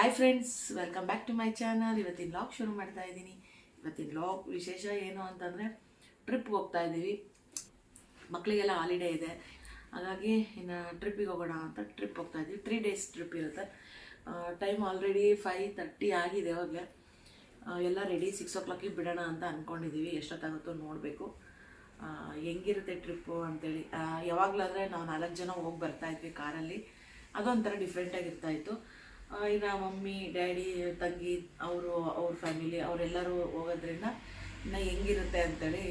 Hi friends, welcome back to my channel. ಇವತ್ತಿನ vlog ಶುರು ಮಾಡ್ತಾ ಇದ್ದೀನಿ. ಇವತ್ತಿನ ವ್ಲಾಗ್ ವಿಶೇಷ ಏನು ಅಂತಂದರೆ ಟ್ರಿಪ್ ಹೋಗ್ತಾ ಇದ್ದೀವಿ. ಮಕ್ಕಳಿಗೆಲ್ಲ ಹಾಲಿಡೇ ಇದೆ, ಹಾಗಾಗಿ ಇನ್ನು ಟ್ರಿಪ್ಪಿಗೆ ಹೋಗೋಣ ಅಂತ ಟ್ರಿಪ್ ಹೋಗ್ತಾ ಇದ್ದೀವಿ. 3 days ಟ್ರಿಪ್ ಇರುತ್ತೆ. ಟೈಮ್ ಆಲ್ರೆಡಿ 5:30 ಆಗಿದೆ. ಅವಾಗಲೇ ಎಲ್ಲ ರೆಡಿ, 6 o'clock ಬಿಡೋಣ ಅಂತ ಅಂದ್ಕೊಂಡಿದ್ದೀವಿ. ಎಷ್ಟೊತ್ತಾಗುತ್ತೋ ನೋಡಬೇಕು. ಹೆಂಗಿರುತ್ತೆ ಟ್ರಿಪ್ಪು ಅಂತೇಳಿ. ಯಾವಾಗಲಾದರೆ ನಾವು 4 ಜನ ಹೋಗಿ ಬರ್ತಾಯಿದ್ವಿ ಕಾರಲ್ಲಿ. ಅದೊಂಥರ ಡಿಫ್ರೆಂಟಾಗಿರ್ತಾಯಿತ್ತು. ಇನ್ನು ಮಮ್ಮಿ, ಡ್ಯಾಡಿ, ತಂಗಿ, ಅವ್ರ ಫ್ಯಾಮಿಲಿ ಅವರೆಲ್ಲರೂ ಹೋಗೋದ್ರಿಂದ ಇನ್ನು ಹೆಂಗಿರುತ್ತೆ ಅಂತೇಳಿ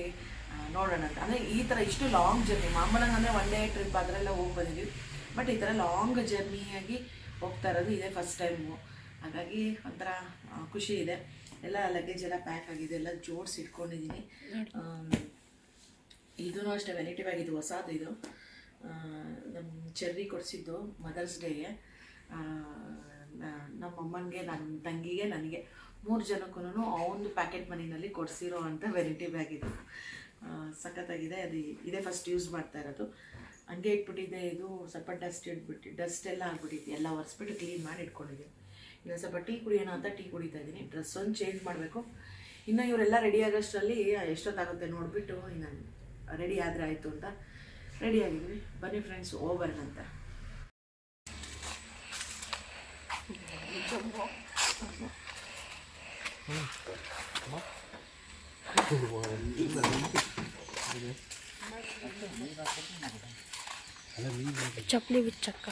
ನೋಡೋಣ ಅಂತ. ಅಂದರೆ ಈ ಥರ ಇಷ್ಟು ಲಾಂಗ್ ಜರ್ನಿ, ಮಾಮೂಲಾಗಿ ಅಂದರೆ 1 day ಟ್ರಿಪ್ ಅದರೆಲ್ಲ ಹೋಗಿ ಬಂದಿದ್ವಿ. ಬಟ್ ಈ ಥರ ಲಾಂಗ್ ಜರ್ನಿಯಾಗಿ ಹೋಗ್ತಾ ಇರೋದು ಇದೇ ಫಸ್ಟ್ ಟೈಮು. ಹಾಗಾಗಿ ಒಂಥರ ಖುಷಿ ಇದೆ. ಎಲ್ಲ ಲಗೇಜ್ ಎಲ್ಲ ಪ್ಯಾಕ್ ಆಗಿದೆ, ಎಲ್ಲ ಜೋಡಿಸಿ ಇಟ್ಕೊಂಡಿದ್ದೀನಿ. ಇದೂ ಅಷ್ಟೇ ವೆರೈಟಿ ಬ್ಯಾಗ್, ಇದು ಹೊಸದು. ಇದು ನಮ್ಮ ಚೆರ್ರಿ ಕೊಡಿಸಿದ್ದು ಮದರ್ಸ್ ಡೇಗೆ. ನಮ್ಮ ಅಮ್ಮನಿಗೆ, ನನ್ನ ತಂಗಿಗೆ, ನನಗೆ 3 ಜನಕ್ಕೂ ಅವನು ಪ್ಯಾಕೆಟ್ ಮನಿನಲ್ಲಿ ಕೊಡಿಸಿರೋ ಅಂಥ ವೆರೈಟಿ ಬ್ಯಾಗ್ ಇದು. ಸಖತ್ತಾಗಿದೆ. ಅದು ಇದೇ ಫಸ್ಟ್ ಯೂಸ್ ಮಾಡ್ತಾ ಇರೋದು. ಹಂಗೆ ಇಟ್ಬಿಟ್ಟಿದ್ದೆ. ಇದು ಸ್ವಲ್ಪ ಡಸ್ಟ್ ಎಲ್ಲ ಆಗ್ಬಿಟ್ಟಿತ್ತು. ಎಲ್ಲ ಒರೆಸ್ಬಿಟ್ಟು ಕ್ಲೀನ್ ಮಾಡಿ ಇಟ್ಕೊಂಡಿದ್ದೀನಿ. ಇನ್ನು ಸ್ವಲ್ಪ ಟೀ ಕುಡಿಯೋಣ ಅಂತ ಟೀ ಕುಡಿತಾ ಇದ್ದೀನಿ. ಡ್ರೆಸ್ ಒಂದು ಚೇಂಜ್ ಮಾಡಬೇಕು. ಇನ್ನು ಇವರೆಲ್ಲ ರೆಡಿ ಆಗೋಷ್ಟರಲ್ಲಿ ಎಷ್ಟೊತ್ತಾಗುತ್ತೆ ನೋಡಿಬಿಟ್ಟು ಇನ್ನು ರೆಡಿ ಆದರೆ ಆಯಿತು ಅಂತ ರೆಡಿ ಆಗಿದ್ವಿ. ಬನ್ನಿ ಫ್ರೆಂಡ್ಸ್, ಹೋಗ್ಬರೋಣ ಅಂತ. ಚಪ್ಪಲಿ ಬಿಚ್ಚಕ್ಕ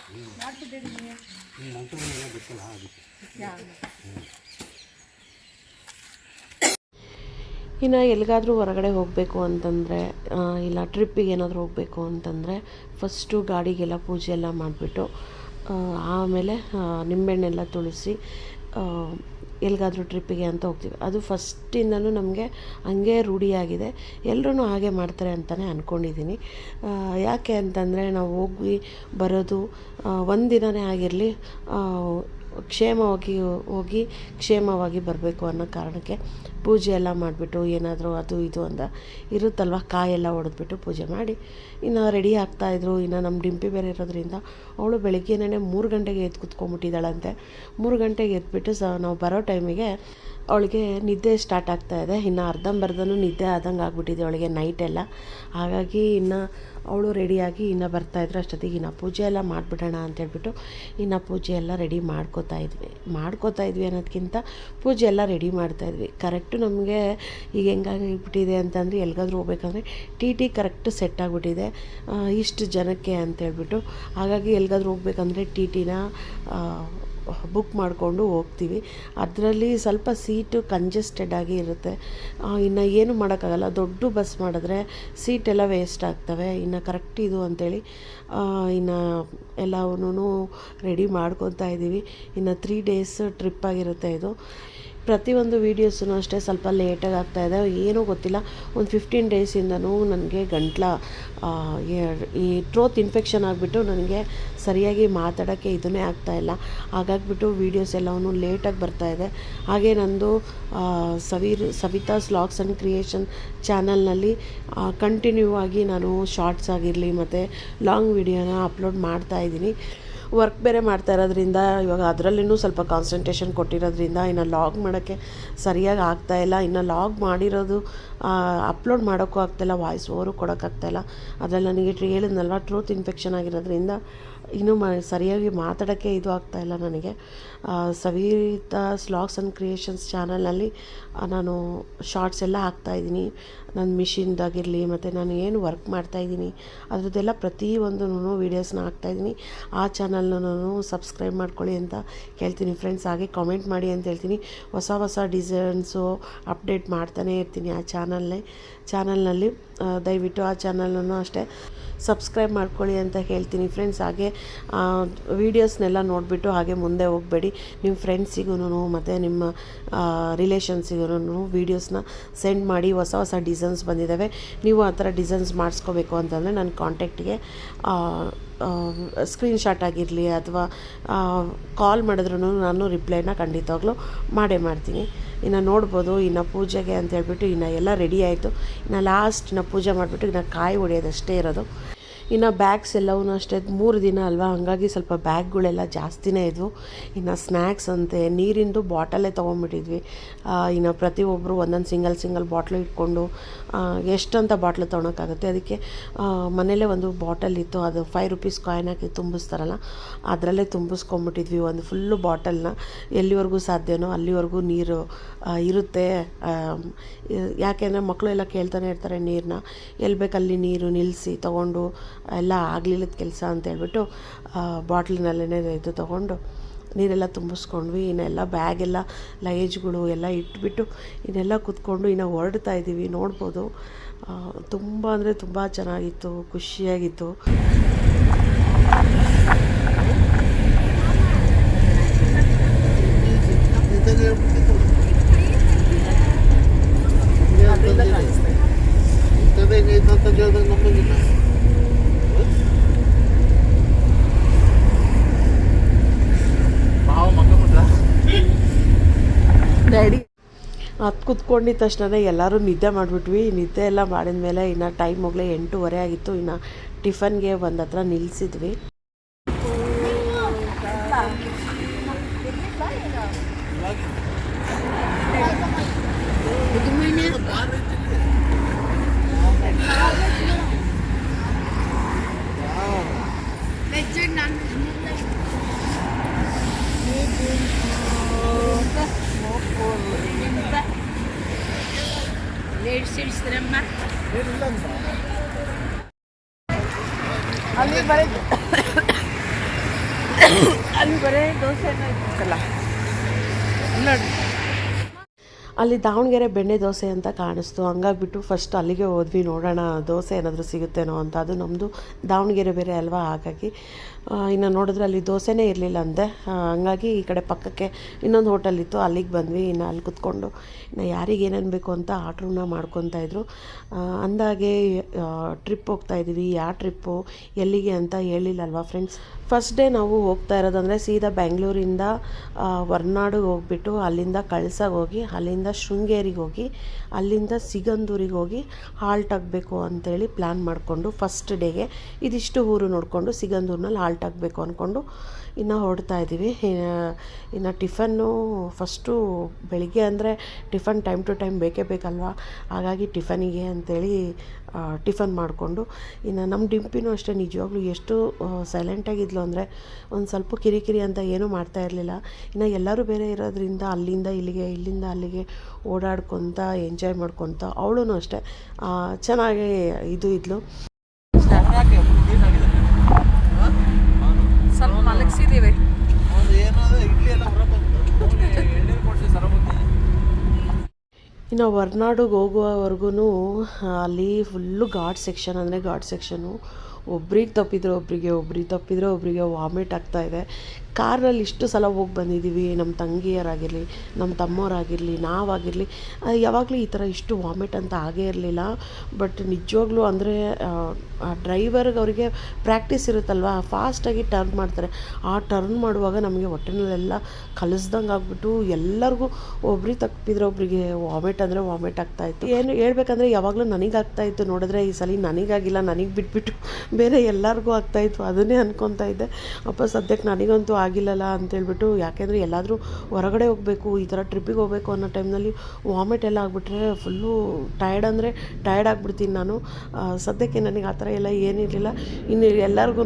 ಇನ್ನು ಎಲ್ಲಿಗಾದರೂ ಹೊರಗಡೆ ಹೋಗಬೇಕು ಅಂತಂದರೆ, ಇಲ್ಲ ಟ್ರಿಪ್ಪಿಗೆ ಏನಾದರೂ ಹೋಗಬೇಕು ಅಂತಂದರೆ ಫಸ್ಟು ಗಾಡಿಗೆಲ್ಲ ಪೂಜೆ ಎಲ್ಲ ಮಾಡಿಬಿಟ್ಟು ಆಮೇಲೆ ನಿಂಬೆಹಣ್ಣೆಲ್ಲ ತುಳಿಸಿ ಎಲ್ಲಿಗಾದರೂ ಟ್ರಿಪ್ಪಿಗೆ ಅಂತ ಹೋಗ್ತೀವಿ. ಅದು ಫಸ್ಟಿಂದನೂ ನಮಗೆ ಹಂಗೆ ರೂಢಿಯಾಗಿದೆ. ಎಲ್ಲರೂ ಹಾಗೆ ಮಾಡ್ತಾರೆ ಅಂತಲೇ ಅಂದ್ಕೊಂಡಿದ್ದೀನಿ. ಯಾಕೆ ಅಂತಂದರೆ ನಾವು ಹೋಗಿ ಬರೋದು ಒಂದಿನವೇ ಆಗಿರಲಿ, ಕ್ಷೇಮವಾಗಿ ಹೋಗಿ ಕ್ಷೇಮವಾಗಿ ಬರಬೇಕು ಅನ್ನೋ ಕಾರಣಕ್ಕೆ ಪೂಜೆ ಎಲ್ಲ ಮಾಡಿಬಿಟ್ಟು ಏನಾದರೂ ಅದು ಇದು ಅಂತ ಇರುತ್ತಲ್ವ, ಕಾಯೆಲ್ಲ ಹೊಡೆದ್ಬಿಟ್ಟು ಪೂಜೆ ಮಾಡಿ ಇನ್ನು ರೆಡಿ ಆಗ್ತಾಯಿದ್ರು. ಇನ್ನು ನಮ್ಮ ಡಿಂಪಿ ಬೇರೆ ಇರೋದ್ರಿಂದ ಅವಳು ಬೆಳಗ್ಗೆನೇ 3 ಗಂಟೆಗೆ ಎದ್ದು ಕೂತ್ಕೊಂಡ್ಬಿಟ್ಟಿದ್ದಾಳಂತೆ. 3 ಗಂಟೆಗೆ ಎದ್ಬಿಟ್ಟು ನಾವು ಬರೋ ಟೈಮಿಗೆ ಅವಳಿಗೆ ನಿದ್ದೆ ಸ್ಟಾರ್ಟ್ ಆಗ್ತಾಯಿದೆ. ಇನ್ನು ಅರ್ಧಂಬರ್ಧನೂ ನಿದ್ದೆ ಆದಂಗೆ ಆಗ್ಬಿಟ್ಟಿದೆ ಅವಳಿಗೆ ನೈಟೆಲ್ಲ. ಹಾಗಾಗಿ ಇನ್ನು ಅವಳು ರೆಡಿಯಾಗಿ ಇನ್ನು ಬರ್ತಾಯಿದ್ರು. ಅಷ್ಟೊತ್ತಿಗೆ ಇನ್ನು ಪೂಜೆ ಎಲ್ಲ ಮಾಡಿಬಿಡೋಣ ಅಂತೇಳ್ಬಿಟ್ಟು ಇನ್ನು ಪೂಜೆ ಎಲ್ಲ ರೆಡಿ ಮಾಡ್ಕೋತಾ ಇದ್ವಿ ಅನ್ನೋದಕ್ಕಿಂತ ಪೂಜೆ ಎಲ್ಲ ರೆಡಿ ಮಾಡ್ತಾಯಿದ್ವಿ. ಕರೆಕ್ಟು ನಮಗೆ ಈಗ ಹೆಂಗಾಗಿಬಿಟ್ಟಿದೆ ಅಂತಂದರೆ, ಎಲ್ಲಿಗಾದ್ರೂ ಹೋಗ್ಬೇಕಂದ್ರೆ ಟಿ ಕರೆಕ್ಟು ಸೆಟ್ ಆಗಿಬಿಟ್ಟಿದೆ ಇಷ್ಟು ಜನಕ್ಕೆ ಅಂತೇಳ್ಬಿಟ್ಟು. ಹಾಗಾಗಿ ಎಲ್ಲಿಗಾದ್ರೂ ಹೋಗ್ಬೇಕಂದ್ರೆ ಟಿನ ಬುಕ್ ಮಾಡಿಕೊಂಡು ಹೋಗ್ತೀವಿ. ಅದರಲ್ಲಿ ಸ್ವಲ್ಪ ಸೀಟು ಕಂಜೆಸ್ಟೆಡ್ ಆಗಿ ಇರುತ್ತೆ. ಇನ್ನು ಏನು ಮಾಡೋಕ್ಕಾಗಲ್ಲ. ದೊಡ್ಡ ಬಸ್ ಮಾಡಿದ್ರೆ ಸೀಟೆಲ್ಲ ವೇಸ್ಟ್ ಆಗ್ತವೆ. ಇನ್ನು ಕರೆಕ್ಟ್ ಇದು ಅಂಥೇಳಿ ಇನ್ನು ಎಲ್ಲವನ್ನೂ ರೆಡಿ ಮಾಡ್ಕೊತಾ ಇದ್ದೀವಿ. ಇನ್ನು 3 days ಟ್ರಿಪ್ ಆಗಿರುತ್ತೆ ಇದು. ಪ್ರತಿಯೊಂದು ವೀಡಿಯೋಸೂ ಅಷ್ಟೇ ಸ್ವಲ್ಪ ಲೇಟಾಗಿ ಆಗ್ತಾಯಿದೆ. ಏನೂ ಗೊತ್ತಿಲ್ಲ. ಒಂದು 15 days-ಇಂದನೂ ನನಗೆ ಈ ಥ್ರೋತ್ ಇನ್ಫೆಕ್ಷನ್ ಆಗಿಬಿಟ್ಟು ನನಗೆ ಸರಿಯಾಗಿ ಮಾತಾಡೋಕ್ಕೆ ಇದನ್ನೇ ಆಗ್ತಾಯಿಲ್ಲ. ಹಾಗಾಗಿಬಿಟ್ಟು ವೀಡಿಯೋಸ್ ಎಲ್ಲವೂ ಲೇಟಾಗಿ ಬರ್ತಾಯಿದೆ. ಹಾಗೆ ನಂದು ಸವಿತಾಸ್ ವ್ಲಾಗ್ಸ್ ಆ್ಯಂಡ್ ಕ್ರಿಯೇಷನ್ ಚಾನಲ್ನಲ್ಲಿ ಕಂಟಿನ್ಯೂ ಆಗಿ ನಾನು ಶಾರ್ಟ್ಸ್ ಆಗಿರಲಿ ಮತ್ತು ಲಾಂಗ್ ವೀಡಿಯೋನ ಅಪ್ಲೋಡ್ ಮಾಡ್ತಾಯಿದ್ದೀನಿ. ವರ್ಕ್ ಬೇರೆ ಮಾಡ್ತಾ ಇರೋದ್ರಿಂದ ಇವಾಗ ಅದರಲ್ಲಿನೂ ಸ್ವಲ್ಪ ಕಾನ್ಸಂಟ್ರೇಷನ್ ಕೊಟ್ಟಿರೋದ್ರಿಂದ ಇನ್ನು ಲಾಗ್ ಮಾಡೋಕ್ಕೆ ಸರಿಯಾಗಿ ಆಗ್ತಾಯಿಲ್ಲ. ಇನ್ನು ಲಾಗ್ ಮಾಡಿರೋದು ಅಪ್ಲೋಡ್ ಮಾಡೋಕ್ಕೂ ಆಗ್ತಾಯಿಲ್ಲ, ವಾಯ್ಸ್ ಓವರು ಕೊಡೋಕ್ಕಾಗ್ತಾಯಿಲ್ಲ. ಅದರಲ್ಲಿ ನನಗೆ ಹೇಳಿದ್ನಲ್ವ, ಟ್ರೂತ್ ಇನ್ಫೆಕ್ಷನ್ ಆಗಿರೋದ್ರಿಂದ ಇನ್ನೂ ಸರಿಯಾಗಿ ಮಾತಾಡೋಕ್ಕೆ ಇದು ಆಗ್ತಾಯಿಲ್ಲ ನನಗೆ. ಸವಿತಾಸ್ ವ್ಲಾಗ್ಸ್ ಆ್ಯಂಡ್ ಕ್ರಿಯೇಷನ್ಸ್ ಚಾನಲ್ನಲ್ಲಿ ನಾನು ಶಾರ್ಟ್ಸ್ ಎಲ್ಲ ಹಾಕ್ತಾಯಿದ್ದೀನಿ. ನನ್ನ ಮಿಷಿನ್ದಾಗಿರಲಿ ಮತ್ತು ನಾನು ಏನು ವರ್ಕ್ ಮಾಡ್ತಾಯಿದ್ದೀನಿ ಅದರದ್ದೆಲ್ಲ ಪ್ರತಿಯೊಂದೂ ವೀಡಿಯೋಸ್ನ ಹಾಕ್ತಾಯಿದ್ದೀನಿ. ಆ ಚಾನಲ್ನೂ ಸಬ್ಸ್ಕ್ರೈಬ್ ಮಾಡ್ಕೊಳ್ಳಿ ಅಂತ ಕೇಳ್ತೀನಿ ಫ್ರೆಂಡ್ಸ್. ಹಾಗೆ ಕಾಮೆಂಟ್ ಮಾಡಿ ಅಂತ ಹೇಳ್ತೀನಿ. ಹೊಸ ಡಿಸೈನ್ಸು ಅಪ್ಡೇಟ್ ಮಾಡ್ತಾನೇ ಇರ್ತೀನಿ ಆ ಚಾನಲ್ನಲ್ಲಿ. ದಯವಿಟ್ಟು ಆ ಚಾನಲನ್ನು ಅಷ್ಟೇ ಸಬ್ಸ್ಕ್ರೈಬ್ ಮಾಡ್ಕೊಳ್ಳಿ ಅಂತ ಹೇಳ್ತೀನಿ ಫ್ರೆಂಡ್ಸ್. ಹಾಗೆ ವೀಡಿಯೋಸ್ನೆಲ್ಲ ನೋಡಿಬಿಟ್ಟು ಹಾಗೆ ಮುಂದೆ ಹೋಗಬೇಡಿ. ನಿಮ್ಮ ಫ್ರೆಂಡ್ಸಿಗೂ ಮತ್ತು ನಿಮ್ಮ ರಿಲೇಷನ್ಸಿಗೂ ವೀಡಿಯೋಸ್ನ ಸೆಂಡ್ ಮಾಡಿ. ಹೊಸ ಡಿಸೈನ್ಸ್ ಬಂದಿದ್ದಾವೆ. ನೀವು ಆ ಥರ ಡಿಸೈನ್ಸ್ ಮಾಡಿಸ್ಕೋಬೇಕು ಅಂತಂದರೆ ನನ್ನ ಕಾಂಟ್ಯಾಕ್ಟಿಗೆ ಸ್ಕ್ರೀನ್ಶಾಟ್ ಆಗಿರಲಿ ಅಥವಾ ಕಾಲ್ ಮಾಡಿದ್ರೂ ನಾನು ರಿಪ್ಲೈನ ಖಂಡಿತವಾಗ್ಲೂ ಮಾಡ್ತೀನಿ. ಇನ್ನು ನೋಡ್ಬೋದು. ಇನ್ನು ಪೂಜೆಗೆ ಅಂತ ಹೇಳ್ಬಿಟ್ಟು ಇನ್ನು ಎಲ್ಲ ರೆಡಿ ಆಯಿತು. ಇನ್ನು ಲಾಸ್ಟ್ ಪೂಜೆ ಮಾಡಿಬಿಟ್ಟು ಇನ್ನು ಕಾಯಿ ಹೊಡೆಯೋದಷ್ಟೇ ಇರೋದು. ಇನ್ನು ಬ್ಯಾಗ್ಸ್ ಎಲ್ಲವೂ ಅಷ್ಟೇ 3 ದಿನ ಅಲ್ವಾ, ಹಾಗಾಗಿ ಸ್ವಲ್ಪ ಬ್ಯಾಗ್ಗಳೆಲ್ಲ ಜಾಸ್ತಿನೇ ಇದ್ವು. ಇನ್ನು ಸ್ನ್ಯಾಕ್ಸ್ ಅಂತೆ, ನೀರಿಂದು ಬಾಟಲೇ ತೊಗೊಂಡ್ಬಿಟ್ಟಿದ್ವಿ. ಇನ್ನು ಪ್ರತಿಯೊಬ್ಬರು ಒಂದೊಂದು ಸಿಂಗಲ್ ಬಾಟ್ಲು ಇಟ್ಕೊಂಡು ಎಷ್ಟಂತ ಬಾಟ್ಲು ತೊಗೊಳಕ್ಕಾಗುತ್ತೆ. ಅದಕ್ಕೆ ಮನೇಲೇ ಒಂದು ಬಾಟಲ್ ಇತ್ತು, ಅದು 5 ರೂಪೀಸ್ ಕಾಯಿನ್ ಹಾಕಿ ತುಂಬಿಸ್ತಾರಲ್ಲ, ಅದರಲ್ಲೇ ತುಂಬಿಸ್ಕೊಂಬಿಟ್ಟಿದ್ವಿ ಒಂದು ಫುಲ್ಲು ಬಾಟಲ್ನ. ಎಲ್ಲಿವರೆಗೂ ಸಾಧ್ಯನೋ ಅಲ್ಲಿವರೆಗೂ ನೀರು ಇರುತ್ತೆ. ಯಾಕೆಂದರೆ ಮಕ್ಕಳು ಎಲ್ಲ ಕೇಳ್ತಾನೆ ಇರ್ತಾರೆ ನೀರನ್ನ, ಎಲ್ಲಿ ಬೇಕಲ್ಲಿ ನೀರು ನಿಲ್ಲಿಸಿ ತೊಗೊಂಡು ಎಲ್ಲ ಆಗಲಿಲ್ಲದ ಕೆಲಸ ಅಂತೇಳ್ಬಿಟ್ಟು ಬಾಟ್ಲಿನಲ್ಲೇ ಇದು ತೊಗೊಂಡು ನೀರೆಲ್ಲ ತುಂಬಿಸ್ಕೊಂಡ್ವಿ. ಇನ್ನೆಲ್ಲ ಬ್ಯಾಗೆಲ್ಲ ಲಗೇಜ್ಗಳು ಎಲ್ಲ ಇಟ್ಬಿಟ್ಟು ಇನ್ನೆಲ್ಲ ಕೂತ್ಕೊಂಡು ಇನ್ನು ಹೊರಡ್ತಾ ಇದ್ದೀವಿ. ನೋಡ್ಬೋದು ತುಂಬ ಅಂದರೆ ತುಂಬ ಚೆನ್ನಾಗಿತ್ತು, ಖುಷಿಯಾಗಿತ್ತು. ಡ್ಯಾಡಿ ಅದು ಕೂತ್ಕೊಂಡಿದ್ದ ತಕ್ಷಣ ಎಲ್ಲರೂ ನಿದ್ದೆ ಮಾಡಿಬಿಟ್ವಿ. ನಿದ್ದೆ ಎಲ್ಲ ಮಾಡಿದ ಮೇಲೆ ಇನ್ನು ಟೈಮ್ ಹೋಗಲೇ 8:30 ಆಗಿತ್ತು. ಇನ್ನು ಟಿಫನ್ಗೆ ಒಂದು ಹತ್ರ ನಿಲ್ಲಿಸಿದ್ವಿ. ಅಲ್ಲಿ ಬರೀ ದೋಸೆ ಇತ್ತಲ್ಲ ನೋಡಿ, ಅಲ್ಲಿ ದಾವಣಗೆರೆ ಬೆಣ್ಣೆ ದೋಸೆ ಅಂತ ಕಾಣಿಸ್ತು. ಹಂಗಾಗ್ಬಿಟ್ಟು ಫಸ್ಟ್ ಅಲ್ಲಿಗೆ ಹೋದ್ವಿ, ನೋಡೋಣ ದೋಸೆ ಏನಾದರೂ ಸಿಗುತ್ತೇನೋ ಅಂತ. ಅದು ನಮ್ಮದು ದಾವಣಗೆರೆ ಬೇರೆ ಅಲ್ವಾ, ಹಾಗಾಗಿ ಇನ್ನು ನೋಡಿದ್ರೆ ಅಲ್ಲಿ ದೋಸೆನೇ ಇರಲಿಲ್ಲ ಅಂದೆ. ಹಂಗಾಗಿ ಈ ಕಡೆ ಪಕ್ಕಕ್ಕೆ ಇನ್ನೊಂದು ಹೋಟೆಲ್ ಇತ್ತು, ಅಲ್ಲಿಗೆ ಬಂದ್ವಿ. ಇನ್ನು ಅಲ್ಲಿ ಕುತ್ಕೊಂಡು ಇನ್ನು ಯಾರಿಗೆ ಏನೇನು ಬೇಕು ಅಂತ ಆರ್ಡ್ರನ್ನ ಮಾಡ್ಕೊತಾಯಿದ್ರು. ಅಂದಾಗೆ ಟ್ರಿಪ್ ಹೋಗ್ತಾಯಿದ್ದೀವಿ. ಯಾವ ಟ್ರಿಪ್ಪು ಎಲ್ಲಿಗೆ ಅಂತ ಹೇಳಿಲ್ಲಲ್ವಾ ಫ್ರೆಂಡ್ಸ್. ಫಸ್ಟ್ ಡೇ ನಾವು ಹೋಗ್ತಾ ಇರೋದಂದರೆ ಸೀದಾ ಬೆಂಗಳೂರಿಂದ ಹೊರನಾಡಿಗೆ ಹೋಗ್ಬಿಟ್ಟು ಅಲ್ಲಿಂದ ಕಳಸಾಗೆ ಹೋಗಿ, ಅಲ್ಲಿಂದ ಶೃಂಗೇರಿಗೆ ಹೋಗಿ, ಅಲ್ಲಿಂದ ಸಿಗಂದೂರಿಗೆ ಹೋಗಿ ಹಾಲ್ಟ್ ಆಗಬೇಕು ಅಂತೇಳಿ ಪ್ಲ್ಯಾನ್ ಮಾಡಿಕೊಂಡು ಫಸ್ಟ್ ಡೇಗೆ ಇದಿಷ್ಟು ಊರು ನೋಡಿಕೊಂಡು ಸಿಗಂದೂರಿನಲ್ಲಿ ಹಾಲ್ಟ್ ಆಗಬೇಕು ಅಂದ್ಕೊಂಡು ಇನ್ನು ಹೊರಡ್ತಾ ಇದ್ದೀವಿ. ಇನ್ನು ಟಿಫನ್ನು ಫಸ್ಟು ಬೆಳಿಗ್ಗೆ ಅಂದರೆ ಟಿಫನ್ ಟೈಮ್ ಟು ಟೈಮ್ ಬೇಕೇ ಬೇಕಲ್ವ, ಹಾಗಾಗಿ ಟಿಫನಿಗೆ ಅಂಥೇಳಿ ಟಿಫನ್ ಮಾಡಿಕೊಂಡು ಇನ್ನು ನಮ್ಮ ಡಿಂಪಿನೂ ಅಷ್ಟೇ ನಿಜವಾಗ್ಲೂ ಎಷ್ಟು ಸೈಲೆಂಟಾಗಿದ್ಲು ಅಂದರೆ ಒಂದು ಸ್ವಲ್ಪ ಕಿರಿಕಿರಿ ಅಂತ ಏನೂ ಮಾಡ್ತಾ ಇರಲಿಲ್ಲ. ಇನ್ನು ಎಲ್ಲರೂ ಬೇರೆ ಇರೋದ್ರಿಂದ ಅಲ್ಲಿಂದ ಇಲ್ಲಿಗೆ ಇಲ್ಲಿಂದ ಅಲ್ಲಿಗೆ ಓಡಾಡ್ಕೊತ ಎಂಜಾಯ್ ಮಾಡ್ಕೊತ ಅವಳು ಅಷ್ಟೇ ಚೆನ್ನಾಗಿ ಇದ್ಲು. ಸ್ವಲ್ಪ ಮಲಗಿಸಿದ್ದೀವಿ. ಇನ್ನು ಹೊರನಾಡಿಗೆ ಹೋಗುವವರೆಗೂ ಅಲ್ಲಿ ಫುಲ್ಲು ಘಾಟ್ ಸೆಕ್ಷನ್, ಅಂದರೆ ಘಾಟ್ ಸೆಕ್ಷನು. ಒಬ್ರಿಗೆ ತಪ್ಪಿದ್ರೆ ಒಬ್ರಿಗೆ ವಾಮಿಟ್ ಆಗ್ತಾಯಿದೆ. ಕಾರ್ನಲ್ಲಿ ಇಷ್ಟು ಸಲ ಹೋಗಿ ಬಂದಿದ್ದೀವಿ, ನಮ್ಮ ತಂಗಿಯರಾಗಿರಲಿ ನಮ್ಮ ತಮ್ಮವರಾಗಿರಲಿ ನಾವಾಗಿರಲಿ ಯಾವಾಗಲೂ ಈ ಥರ ಇಷ್ಟು ವಾಮಿಟ್ ಅಂತ ಆಗೇ ಇರಲಿಲ್ಲ. ಬಟ್ ನಿಜವಾಗ್ಲೂ ಅಂದರೆ ಡ್ರೈವರ್ಗೆ ಅವರಿಗೆ ಪ್ರಾಕ್ಟೀಸ್ ಇರುತ್ತಲ್ವ, ಫಾಸ್ಟಾಗಿ ಟರ್ನ್ ಮಾಡ್ತಾರೆ. ಆ ಟರ್ನ್ ಮಾಡುವಾಗ ನಮಗೆ ಹೊಟ್ಟೆನಲ್ಲೆಲ್ಲ ಕಲಿಸ್ದಂಗೆ ಆಗ್ಬಿಟ್ಟು ಎಲ್ಲರಿಗೂ ಒಬ್ರಿಗೆ ತಪ್ಪಿದ್ರೆ ಒಬ್ರಿಗೆ ವಾಮಿಟ್ ಅಂದರೆ ವಾಮಿಟ್ ಆಗ್ತಾಯಿತ್ತು. ಏನು ಹೇಳ್ಬೇಕಂದ್ರೆ ಯಾವಾಗಲೂ ನನಗಾಗ್ತಾಯಿತ್ತು, ನೋಡಿದ್ರೆ ಈ ಸಲ ನನಗಾಗಿಲ್ಲ, ನನಗೆ ಬಿಟ್ಬಿಟ್ಟು ಬೇರೆ ಎಲ್ಲರಿಗೂ ಆಗ್ತಾಯಿತ್ತು. ಅದನ್ನೇ ಅನ್ಕೊತಾ ಇದ್ದೆ, ಅಪ್ಪ ಸದ್ಯಕ್ಕೆ ನನಗಂತೂ ಆಗಿಲ್ಲಲ್ಲ ಅಂತೇಳ್ಬಿಟ್ಟು. ಯಾಕೆಂದರೆ ಎಲ್ಲಾದರೂ ಹೊರಗಡೆ ಹೋಗಬೇಕು, ಈ ಥರ ಟ್ರಿಪ್ಪಿಗೆ ಹೋಗಬೇಕು ಅನ್ನೋ ಟೈಮ್ನಲ್ಲಿ ವಾಮಿಟ್ ಎಲ್ಲ ಆಗಿಬಿಟ್ರೆ ಫುಲ್ಲು ಟಯರ್ಡ್ ಆಗಿಬಿಡ್ತೀನಿ ನಾನು. ಸದ್ಯಕ್ಕೆ ನನಗೆ ಆ ಥರ ಎಲ್ಲ ಏನಿರಲಿಲ್ಲ. ಇನ್ನು ಎಲ್ಲರಿಗೂ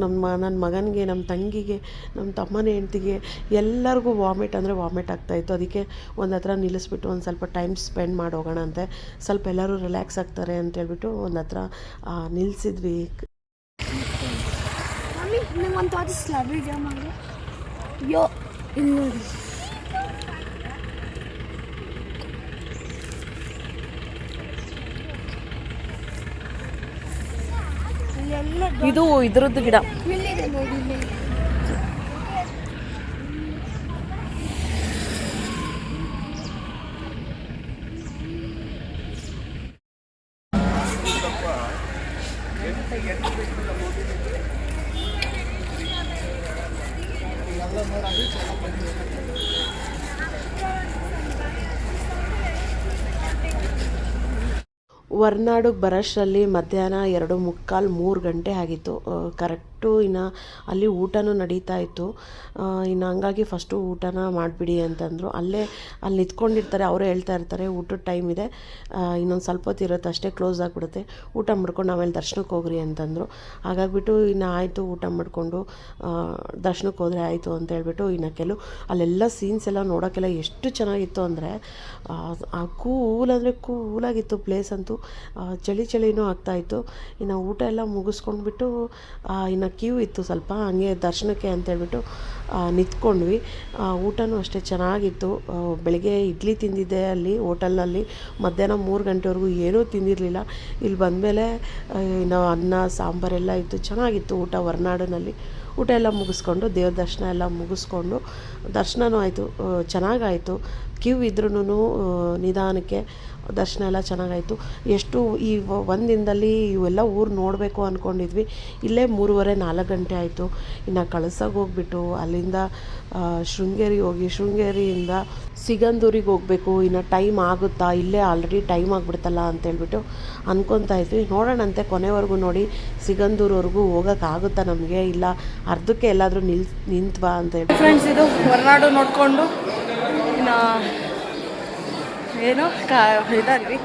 ನನ್ನ ಮಗನಿಗೆ, ನಮ್ಮ ತಂಗಿಗೆ, ನಮ್ಮ ತಮ್ಮನ ಹೆಂಡ್ತಿಗೆ ಎಲ್ಲರಿಗೂ ವಾಮಿಟ್ ಅಂದರೆ ವಾಮಿಟ್ ಆಗ್ತಾಯಿತ್ತು. ಅದಕ್ಕೆ ಒಂದು ಹತ್ರ ನಿಲ್ಲಿಸ್ಬಿಟ್ಟು ಒಂದು ಸ್ವಲ್ಪ ಟೈಮ್ ಸ್ಪೆಂಡ್ ಮಾಡಿ ಹೋಗೋಣ ಅಂತೆ, ಸ್ವಲ್ಪ ಎಲ್ಲರೂ ರಿಲ್ಯಾಕ್ಸ್ ಆಗ್ತಾರೆ ಅಂತೇಳ್ಬಿಟ್ಟು ಒಂದು ಹತ್ರ ನಿಲ್ಲಿಸಿದ್ವಿ. ನಂಗೊಂದು ಅದು ಸ್ಲಬ್ ಇದೆ ಮಾಡಿ ಯೋ ಇಲ್ಲಿ ಇದು ಇದ್ರದ್ದು ಗಿಡ. ಇಲ್ಲಿದೆ ನೋಡಿ, ಇಲ್ಲಿ ಹೊರ್ನಾಡಿಗೆ ಬರೋಷ್ಟರಲ್ಲಿ ಮಧ್ಯಾಹ್ನ 2:45 3 ಗಂಟೆ ಆಗಿತ್ತು. ಕರೆಕ್ಟು ಇನ್ನು ಅಲ್ಲಿ ಊಟನೂ ನಡೀತಾ ಇತ್ತು. ಇನ್ನು ಹಂಗಾಗಿ ಫಸ್ಟು ಊಟನ ಮಾಡಿಬಿಡಿ ಅಂತಂದರು. ಅಲ್ಲಿ ನಿಂತ್ಕೊಂಡಿರ್ತಾರೆ, ಅವರೇ ಹೇಳ್ತಾ ಇರ್ತಾರೆ ಊಟದ ಟೈಮ್ ಇದೆ, ಇನ್ನೊಂದು ಸ್ವಲ್ಪ ಹೊತ್ತು ಇರುತ್ತೆ ಅಷ್ಟೇ, ಕ್ಲೋಸ್ ಆಗಿಬಿಡುತ್ತೆ, ಊಟ ಮಾಡ್ಕೊಂಡು ಆಮೇಲೆ ದರ್ಶನಕ್ಕೆ ಹೋಗ್ರಿ ಅಂತಂದರು. ಹಾಗಾಗಿಬಿಟ್ಟು ಇನ್ನು ಆಯಿತು, ಊಟ ಮಾಡಿಕೊಂಡು ದರ್ಶನಕ್ಕೆ ಹೋದರೆ ಆಯಿತು ಅಂತ ಹೇಳ್ಬಿಟ್ಟು ಇನ್ನು ಅಲ್ಲೆಲ್ಲ ಸೀನ್ಸ್ ಎಲ್ಲ ನೋಡೋಕ್ಕೆಲ್ಲ ಎಷ್ಟು ಚೆನ್ನಾಗಿತ್ತು ಅಂದರೆ ಕೂಲಾಗಿತ್ತು ಪ್ಲೇಸ್ ಅಂತೂ. ಚಳಿನೂ ಆಗ್ತಾಯಿತ್ತು. ಇನ್ನು ಊಟ ಎಲ್ಲ ಮುಗಿಸ್ಕೊಂಡ್ಬಿಟ್ಟು ಇನ್ನು ಕ್ಯೂ ಇತ್ತು ಸ್ವಲ್ಪ, ಹಂಗೆ ದರ್ಶನಕ್ಕೆ ಅಂತೇಳ್ಬಿಟ್ಟು ನಿಂತ್ಕೊಂಡ್ವಿ. ಊಟನೂ ಅಷ್ಟೇ ಚೆನ್ನಾಗಿತ್ತು. ಬೆಳಗ್ಗೆ ಇಡ್ಲಿ ತಿಂದಿದ್ದೆ ಅಲ್ಲಿ ಹೋಟೆಲ್ನಲ್ಲಿ, ಮಧ್ಯಾಹ್ನ 3 ಗಂಟೆವರೆಗೂ ಏನೂ ತಿಂದಿರಲಿಲ್ಲ. ಇಲ್ಲಿ ಬಂದಮೇಲೆ ಇನ್ನು ಅನ್ನ ಸಾಂಬಾರೆಲ್ಲ ಇತ್ತು, ಚೆನ್ನಾಗಿತ್ತು ಊಟ ಹೊರ್ನಾಡಿನಲ್ಲಿ. ಊಟ ಎಲ್ಲ ಮುಗಿಸ್ಕೊಂಡು ದೇವ್ರ ದರ್ಶನ ಎಲ್ಲ ಮುಗಿಸ್ಕೊಂಡು ದರ್ಶನವೂ ಆಯಿತು, ಚೆನ್ನಾಗಾಯಿತು. ಕ್ಯೂ ಇದ್ರೂ ನಿಧಾನಕ್ಕೆ ದರ್ಶನ ಎಲ್ಲ ಚೆನ್ನಾಗಾಯಿತು. ಎಷ್ಟು ಈ ಒಂದು ದಿನದಲ್ಲಿ ಇವೆಲ್ಲ ಊರು ನೋಡಬೇಕು ಅಂದ್ಕೊಂಡಿದ್ವಿ, ಇಲ್ಲೇ 3:30 4 ಗಂಟೆ ಆಯಿತು. ಇನ್ನು ಕಳಸಾಗೆ ಹೋಗ್ಬಿಟ್ಟು ಅಲ್ಲಿಂದ ಶೃಂಗೇರಿಗೆ ಹೋಗಿ, ಶೃಂಗೇರಿಯಿಂದ ಸಿಗಂದೂರಿಗೆ ಹೋಗಬೇಕು. ಇನ್ನು ಟೈಮ್ ಆಗುತ್ತಾ, ಇಲ್ಲೇ ಆಲ್ರೆಡಿ ಟೈಮ್ ಆಗಿಬಿಡ್ತಲ್ಲ ಅಂತೇಳ್ಬಿಟ್ಟು ಅಂದ್ಕೊತಾ ಇದ್ವಿ. ನೋಡೋಣಂತೆ ಕೊನೆವರೆಗೂ ನೋಡಿ ಸಿಗಂದೂರವರೆಗೂ ಹೋಗೋಕ್ಕಾಗುತ್ತಾ ನಮಗೆ, ಇಲ್ಲ ಅರ್ಧಕ್ಕೆ ಎಲ್ಲಾದರೂ ನಿಂತ್ವಾ ಅಂತೇಳಿ. ಫ್ರೆಂಡ್ಸ್, ಇದು ಹೊರನಾಡು ನೋಡಿಕೊಂಡು ಇನ್ನು ಏನೋ ಇದಾದ್ವಿ.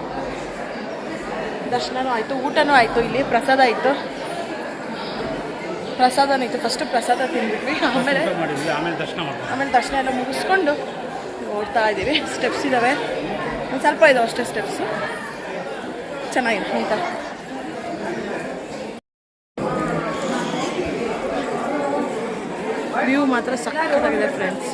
ದರ್ಶನವೂ ಆಯಿತು, ಊಟನೂ ಆಯಿತು. ಇಲ್ಲಿ ಪ್ರಸಾದ ಇತ್ತು, ಪ್ರಸಾದನೂ ಇತ್ತು. ಫಸ್ಟು ಪ್ರಸಾದ ತಿಂದ್ಬಿಟ್ವಿ, ಆಮೇಲೆ ದರ್ಶನ ಎಲ್ಲ ಮುಗಿಸ್ಕೊಂಡು ಓಡ್ತಾ ಇದ್ದೀವಿ. ಸ್ಟೆಪ್ಸ್ ಇದ್ದಾವೆ, ಒಂದು ಸ್ವಲ್ಪ ಇದಾವೆ ಅಷ್ಟೇ ಸ್ಟೆಪ್ಸು, ಚೆನ್ನಾಗಿದೆ ಅಂತ. ವ್ಯೂ ಮಾತ್ರ ಸಕ್ಕತ್ತಾಗಿದೆ ಫ್ರೆಂಡ್ಸ್.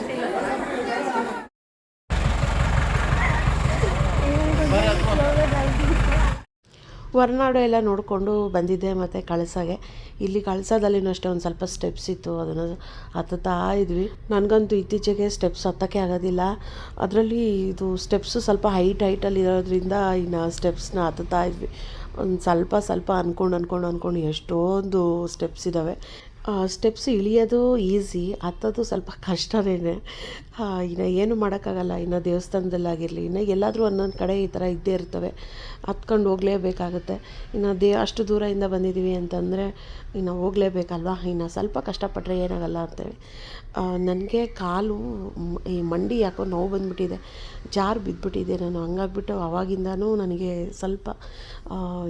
ಹೊರನಾಡು ಎಲ್ಲ ನೋಡಿಕೊಂಡು ಬಂದಿದ್ದೆ. ಮತ್ತು ಕಳಸಾಗೆ, ಇಲ್ಲಿ ಕಳಸದಲ್ಲಿನೂ ಅಷ್ಟೇ ಒಂದು ಸ್ವಲ್ಪ ಸ್ಟೆಪ್ಸ್ ಇತ್ತು, ಅದನ್ನು ಹತ್ತುತ್ತಾ ಇದ್ವಿ. ನನಗಂತೂ ಇತ್ತೀಚೆಗೆ ಸ್ಟೆಪ್ಸ್ ಹತ್ತೋಕ್ಕೆ ಆಗೋದಿಲ್ಲ. ಅದರಲ್ಲಿ ಇದು ಸ್ಟೆಪ್ಸು ಸ್ವಲ್ಪ ಹೈಟಲ್ಲಿ ಇರೋದ್ರಿಂದ ಇನ್ನು ಸ್ಟೆಪ್ಸ್ನ ಹತ್ತುತ್ತಾ ಇದ್ವಿ. ಒಂದು ಸ್ವಲ್ಪ ಅಂದ್ಕೊಂಡು ಎಷ್ಟೊಂದು ಸ್ಟೆಪ್ಸ್ ಇದ್ದಾವೆ. ಸ್ಟೆಪ್ಸ್ ಇಳಿಯೋದು ಈಸಿ, ಹತ್ತೋದು ಸ್ವಲ್ಪ ಕಷ್ಟನೇ. ಇನ್ನು ಏನು ಮಾಡೋಕ್ಕಾಗಲ್ಲ. ಇನ್ನು ದೇವಸ್ಥಾನದಲ್ಲಾಗಿರಲಿ, ಇನ್ನು ಎಲ್ಲಾದರೂ ಒಂದೊಂದು ಕಡೆ ಈ ಥರ ಇದ್ದೇ ಇರ್ತವೆ, ಹತ್ಕೊಂಡು ಹೋಗಲೇಬೇಕಾಗುತ್ತೆ. ಇನ್ನು ಅಷ್ಟು ದೂರದಿಂದ ಬಂದಿದ್ದೀವಿ ಅಂತಂದರೆ ಇನ್ನು ಹೋಗಲೇಬೇಕಲ್ವ. ಇನ್ನು ಸ್ವಲ್ಪ ಕಷ್ಟಪಟ್ಟರೆ ಏನಾಗಲ್ಲ ಅಂತೇಳಿ ನನಗೆ ಕಾಲು ಈ ಮಂಡಿ ಯಾಕೋ ನೋವು ಬಂದುಬಿಟ್ಟಿದೆ, ಜಾರು ಬಿದ್ದುಬಿಟ್ಟಿದೆ ನಾನು. ಹಂಗಾಗ್ಬಿಟ್ಟು ಆವಾಗಿಂದನೂ ನನಗೆ ಸ್ವಲ್ಪ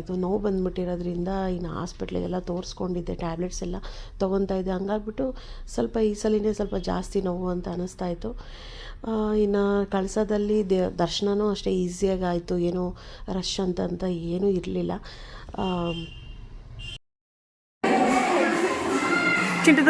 ಇದು ನೋವು ಬಂದುಬಿಟ್ಟಿರೋದ್ರಿಂದ ಇನ್ನು ಹಾಸ್ಪಿಟ್ಲಿಗೆಲ್ಲ ತೋರಿಸ್ಕೊಂಡಿದ್ದೆ, ಟ್ಯಾಬ್ಲೆಟ್ಸ್ ಎಲ್ಲ ತೊಗೊತಾ ಇದ್ದೆ. ಹಂಗಾಗ್ಬಿಟ್ಟು ಸ್ವಲ್ಪ ಈ ಸಲಿನೇ ಸ್ವಲ್ಪ ಜಾಸ್ತಿ ನೋವು ಅಂತ ಅನ್ನಿಸ್ತಾಯಿತ್ತು. ಇನ್ನು ಕಳಸದಲ್ಲಿ ದರ್ಶನವೂ ಅಷ್ಟೇ ಈಸಿಯಾಗಿ ಆಯಿತು, ಏನೂ ರಶ್ ಅಂತ ಏನೂ ಇರಲಿಲ್ಲ. ಚಿಂಟಿದ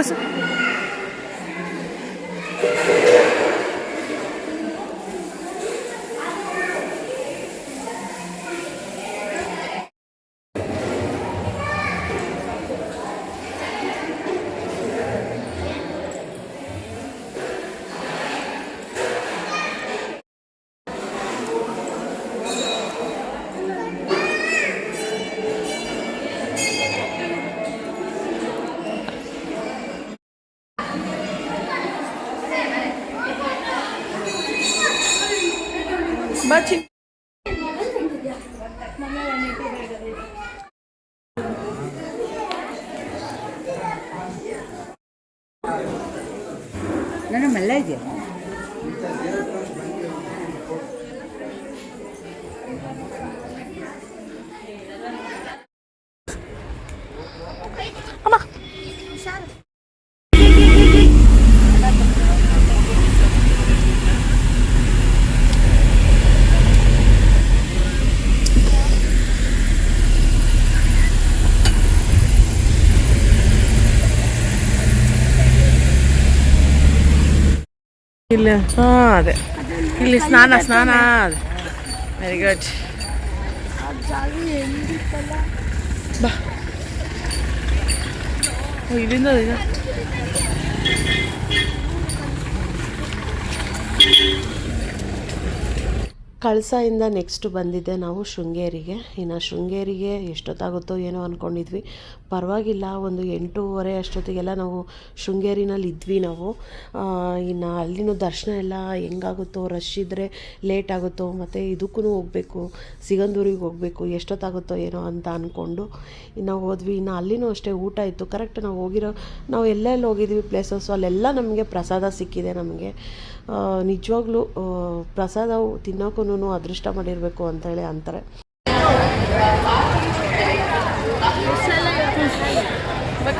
ಬಾಚಿ ನಾನು ಮೆಲ್ಲ ಇದೆ. ಇಲ್ಲಿ ಅದೇ ಇಲ್ಲಿ ಸ್ನಾನ ಅದೇ ವೆರಿ ಗುಡ್. ಬಾ ಇಲ್ಲಿಂದ ಕಳಸಾಯಿಂದ ನೆಕ್ಸ್ಟ್ ಬಂದಿದ್ದೆ ನಾವು ಶೃಂಗೇರಿಗೆ. ಇನ್ನು ಶೃಂಗೇರಿಗೆ ಎಷ್ಟೊತ್ತಾಗುತ್ತೋ ಏನೋ ಅಂದ್ಕೊಂಡಿದ್ವಿ, ಪರವಾಗಿಲ್ಲ. ಒಂದು 8:30 ಅಷ್ಟೊತ್ತಿಗೆಲ್ಲ ನಾವು ಶೃಂಗೇರಿನಲ್ಲಿ ಇದ್ವಿ ನಾವು. ಇನ್ನು ಅಲ್ಲಿನೂ ದರ್ಶನ ಎಲ್ಲ ಹೆಂಗಾಗುತ್ತೋ, ರಶ್ ಇದ್ದರೆ ಲೇಟ್ ಆಗುತ್ತೋ, ಮತ್ತು ಇದಕ್ಕೂ ಹೋಗಬೇಕು, ಸಿಗಂದೂರಿಗೆ ಹೋಗಬೇಕು, ಎಷ್ಟೊತ್ತಾಗುತ್ತೋ ಏನೋ ಅಂತ ಅಂದ್ಕೊಂಡು ಇನ್ನು ಹೋದ್ವಿ. ಇನ್ನು ಅಲ್ಲಿನೂ ಅಷ್ಟೇ ಊಟ ಇತ್ತು ಕರೆಕ್ಟ್. ನಾವು ಎಲ್ಲೆಲ್ಲಿ ಹೋಗಿದ್ವಿ ಪ್ಲೇಸಸ್ಸು ಅಲ್ಲೆಲ್ಲ ನಮಗೆ ಪ್ರಸಾದ ಸಿಕ್ಕಿದೆ. ನಮಗೆ ನಿಜವಾಗ್ಲೂ ಪ್ರಸಾದ ತಿನ್ನೋಕ್ಕೂ ಅದೃಷ್ಟ ಮಾಡಿರಬೇಕು ಅಂತೇಳಿ ಅಂತಾರೆ.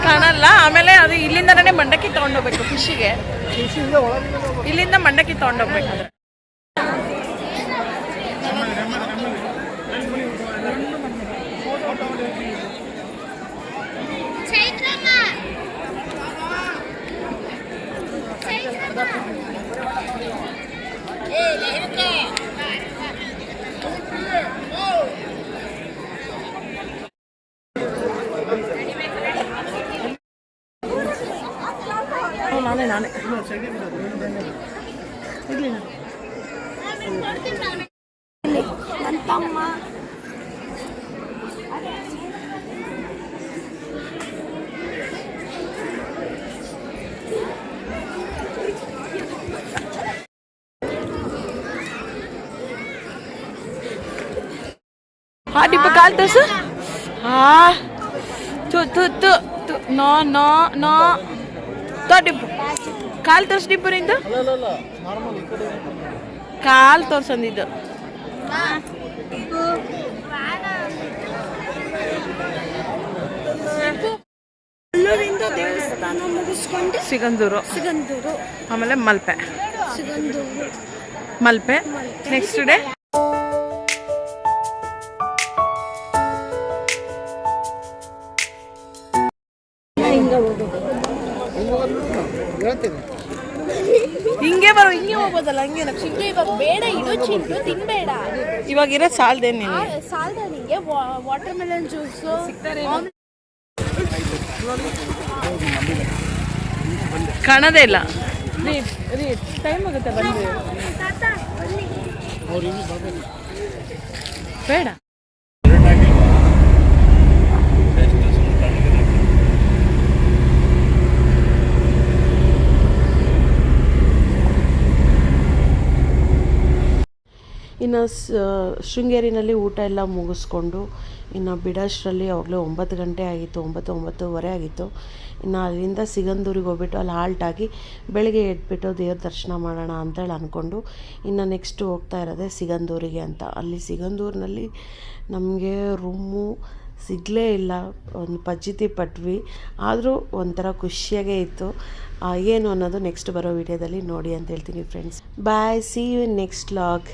ಕಾಣಲ್ಲ. ಆಮೇಲೆ ಅದು ಇಲ್ಲಿಂದನೇ ಮಂಡಕ್ಕಿ ತೊಗೊಂಡೋಗ್ಬೇಕು, ಫಿಶ್ಶಿಗೆ ಇಲ್ಲಿಂದ ಮಂಡಕ್ಕಿ ತೊಗೊಂಡೋಗ್ಬೇಕು. ನಾನೇ ನನ್ನ ತಮ್ಮ ಡಿಬ್ಬ ಕಾಲ್ ತೋರ್ಸು. ನೋ ನೋ ನೋ ಡಿಬ್ಬು ಕಾಲ್ ತೋರ್ಸು. ಡಿಬ್ಬು ನಿಂದು ಕಾಲ್ ತೋರ್ಸಂದಿದ್ದು. ಅಲ್ಲೂರಿಂದ ದೇವಸ್ಥಾನ ಮುಗಿಸ್ಕೊಂಡು ಸಿಗಂದೂರು, ಆಮೇಲೆ ಮಲ್ಪೆ, ಮಲ್ಪೆ ನೆಕ್ಸ್ಟ್ ಡೇ ಹಿಂಗೆ ಹೋಗೋದಲ್ಲ. ಹಂಗೆ ಇವಾಗ ಬೇಡ, ಇದು ಚಿಂಟು ತಿನ್ಬೇಡ. ಇವಾಗ ಇರೋ ಸಾಲದೇನೆ ಸಾಲ್ದ ನಿಂಗೆ ವಾಟರ್ ಮೆಲನ್ ಜ್ಯೂಸು ಕಾಣೋದೇ ಇಲ್ಲ. ಟೈಮ್ ಆಗುತ್ತೆ ಬಂದು ಬೇಡ. ಇನ್ನು ಶೃಂಗೇರಿನಲ್ಲಿ ಊಟ ಎಲ್ಲ ಮುಗಿಸ್ಕೊಂಡು ಇನ್ನು ಬಿಡೋಷ್ಟರಲ್ಲಿ ಅವಾಗಲೇ 9 ಗಂಟೆ ಆಗಿತ್ತು, 9:30 ಆಗಿತ್ತು. ಇನ್ನು ಅಲ್ಲಿಂದ ಸಿಗಂದೂರಿಗೆ ಹೋಗ್ಬಿಟ್ಟು ಅಲ್ಲಿ ಹಾಲ್ಟಾಗಿ ಬೆಳಗ್ಗೆ ಎದ್ಬಿಟ್ಟು ದೇವ್ರ ದರ್ಶನ ಮಾಡೋಣ ಅಂತೇಳಿ ಅಂದ್ಕೊಂಡು ಇನ್ನು ನೆಕ್ಸ್ಟ್ ಹೋಗ್ತಾ ಇರೋದೇ ಸಿಗಂದೂರಿಗೆ ಅಂತ. ಅಲ್ಲಿ ಸಿಗಂದೂರಿನಲ್ಲಿ ನಮಗೆ ರೂಮು ಸಿಗಲೇ ಇಲ್ಲ. ಒಂದು ಪಜ್ಜಿತಿ ಪಟ್ವಿ, ಆದರೂ ಒಂಥರ ಖುಷಿಯಾಗೇ ಇತ್ತು. ಏನು ಅನ್ನೋದು ನೆಕ್ಸ್ಟ್ ಬರೋ ವಿಡಿಯೋದಲ್ಲಿ ನೋಡಿ ಅಂತ ಹೇಳ್ತೀನಿ friends. Bye, see you in next vlog.